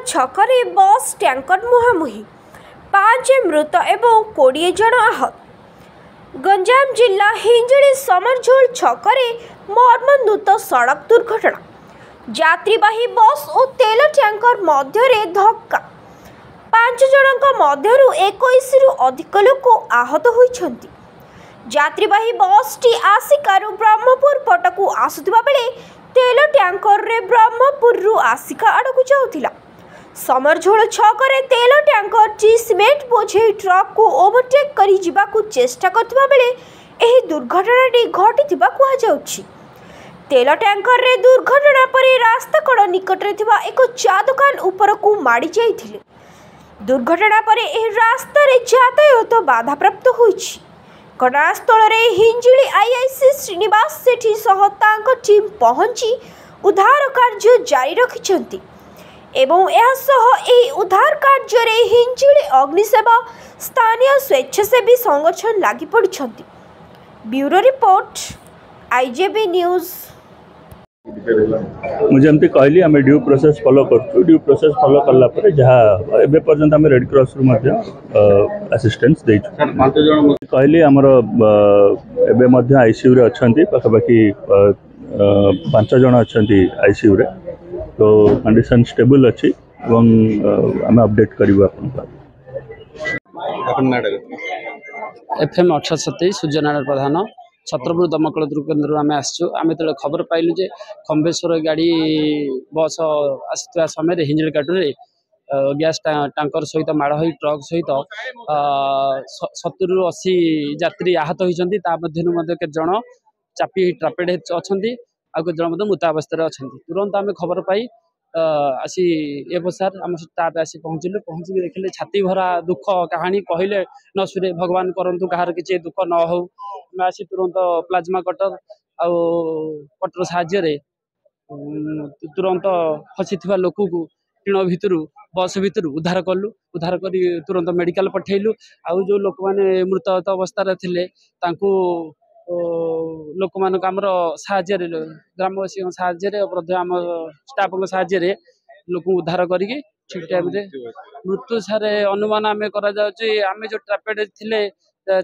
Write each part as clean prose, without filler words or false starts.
छकरे बस टैंकर मुहांमुही 5 मृत एवं 20 जन आहत। गंजाम जिला हिंजड़ी समरझोल छकरे मर्मन्तुद सड़क दुर्घटना। यात्रीवाही बस और तेल टैंकर मध्य धक्का। 5 जनक मध्यरु 21 रु अधिक लोक आहत होइछन्ति। यात्रीवाही बस टी आसिकारु ब्रह्मपुर पटकू आसुथिबा बेले तेल टैंकर रे ब्रह्मपुर रु आसिका आड़कू जाउथिला। समरझोल छकरे तेल टैंकर टी सीमेंट बोझे ट्रक को ओवरटेक करी जिबाकू चेष्टा करथिबा बेले एही दुर्घटनाटी घटिथिबा कुहा जाउछि। तेल टैंकर रे दुर्घटना परे रास्ता कड़ निकट रे थिबा एक चा दुकान उपरकू माड़ी जाइथिले। दुर्घटना परे एही रास्ता रे यातायात बाधाप्राप्त होइछि। घटनास्थल रे हिंजिली आईआईसी श्रीनिवास सेठी सह तांको टीम पहुंची उद्धार कार्य जारी रखिछन्ति एवं यह सह एही उद्धार कार्य रे हिंजिली अग्निसेवा स्थानीय स्वेच्छासेवी संगठन लागि पड़िछन्ति। Bureau report IJB news. मुझे एमती कहली आम ड्यू प्रोसेस फॉलो कर ड्यू प्रोसेस फॉलो कला पर जहाँ एबे पर्यंत आम रेड क्रॉस रु असिस्टेंस कहली आमर एबे मध्य आईसीयू रे अछंती पाखापाखि 5 जन अछंती आईसीयू रे। तो कंडीशन स्टेबल अच्छी आम अपडेट करूँ FM 827 सूर्यनारायण प्रधान छत्रपुर दमकल केन्द्र आम आम जो खबर पाइलु जे खंबेश्वर गाड़ी बस आसुवा समय हिंजड़ी काटुरे गैस टांकर सहित माड़ हो ट्रक सहित 70 ରୁ 80 यात्री आहत होती। केत जन चापी ट्रापेड अच्छा आ केत जन मृतावस्था अच्छा। तुरंत आम खबर पाई आसी एफएसआर आम स्टाफ आसी पहुँचलु। पहुँची देखिले छाती भरा दुख कहानी कहले न सुरे भगवान करंतु कहार किसी दुख न हो। आसी तुरंत प्लाज्मा कटर आ कटर साहाय्य तुरंत फसी लोक को टीण भितर बस भितर उद्धार कलु। उद्धार कर तुरंत मेडिकल पठेलु। आउ जो लोक मैंने मृत अवस्था थिले तांकु लोक मान साहाय्य ग्रामवासी साहाय्य आम स्टाफ साहाय्य लोक उद्धार करके ठीक टाइम मृत्यु सारे अनुमान आम करा आम जो ट्रापेड थिले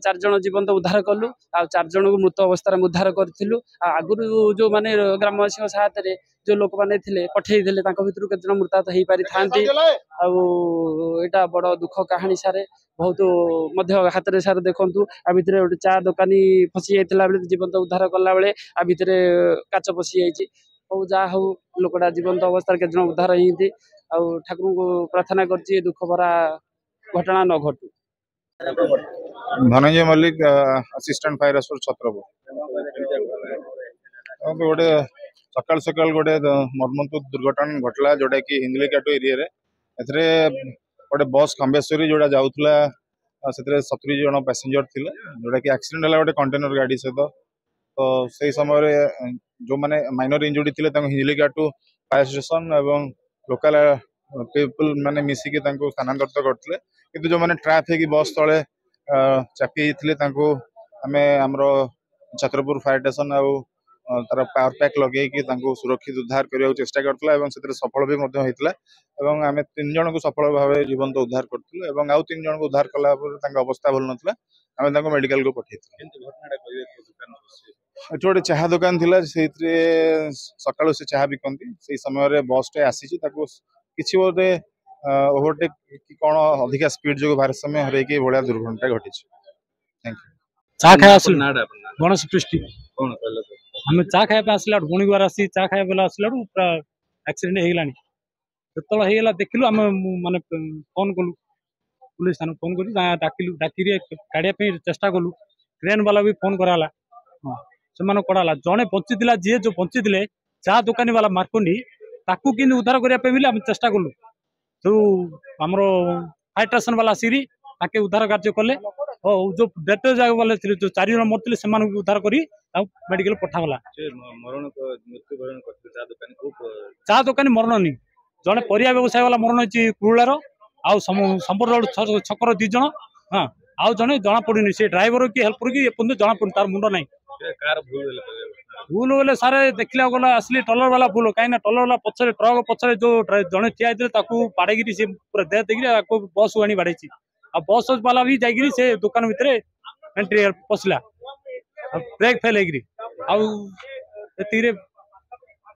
4 जन जीवंत उद्धार कलु। आ 4 जन को मृत अवस्था उद्धार करूँ। आगुरी जो माने ग्रामवासी सहायता जो लोक मैंने पठे भर केत जन मृताहत हो पारि थांती। आटा बड़ दुख कहानी सारे बहुत हाथ में सारे देखु आ भितर गोटे चा दुकानी फसी जाता बेले जीवंत उद्धार कला बेले आ भितर काच पशि जाइए। हूँ जहाँ हूँ लोकटा जीवंत अवस्था केत जन उद्धार होती। ठाकुर को प्रार्थना कर दुख भरा घटना न घटू। Dhananjay Mallik assistant fire expert Chhatrapur. गोटे सकाल सकाल गोटे मर्मन्तुद दुर्घटना घटला जोटा कि हिंजली काटू एरिया गोटे बस खंबेश्वरी जोड़ा जाऊला से 70 जन पैसेंजर थिले जोटा कि एक्सीडेंट है गोटे कंटेनर गाड़ी सहित। तो से समय जो मैंने माइनर इंजुरी थे हिंजली काटू फायर स्टेशन एवं लोकल पीपल मैंने मिसिकी स्थानांतरित करते। किंतु जो मैंने ट्रैप है बस तले चापी आम आमर छत्रपुर फायर स्टेशन तार पावर पैक लगे सुरक्षित उद्धार करने चेष्टा करता से सफल भी होता। आम 3 जन को सफल भाव जीवंत उद्धार करूँ। आउ 3 जन को उद्धार कला अवस्था भल नाला आम मेडिकल को पठे। गोटे चाहा दुकान थी सका से चाहा बिकती से समय बस टे आसी किसी गोटे ओवरटेक कि कौन अधिका स्पीड जो भारसाम्य हर भाया दुर्घटना घटी। चा खाया गणेश पृष्टि आम चा खाया आसला पुणी बार आसी चा खाया बेला आसला पूरा एक्सीडेंट होगा जो देखिलु आम माने फोन कलु पुलिस थाना फोन कर डाकिलु काढ़ा चेष्टा कलु। ट्रेन वाला भी फोन कराला से कड़ा जड़े बची जी जो बची चा दुकानी वाला मार्कंडी ताकू कि उद्धार करने चेष्टा कलु। जो आमर फायर स्टेशन वाला आसिरी ताके उद्धार कार्य कले जो डेथ वाले जो 4 जन मरते से उद्धार कर मेडिकल पठागला। चा दुकानी मरण नहीं जड़े परिया व्यवसाय वाला मरण हो कुरुलार आउ संपर रोड छकर 2 जन। हाँ आउ जड़े जना पड़नी से ड्राइवर की हेल्पर की जना पड़ तार मुंड ना भूल बोले सारे देखला गला असली टलर वाला भूल कहीं टलर वाला पछरे ट्रक पछरे जो जड़े ठिया बाड़े से पूरा देह देखिए बस आनी बाड़े आ बस वाला भी जाकि से दुकान भितर एंट्री पशला ब्रेक फेल होगी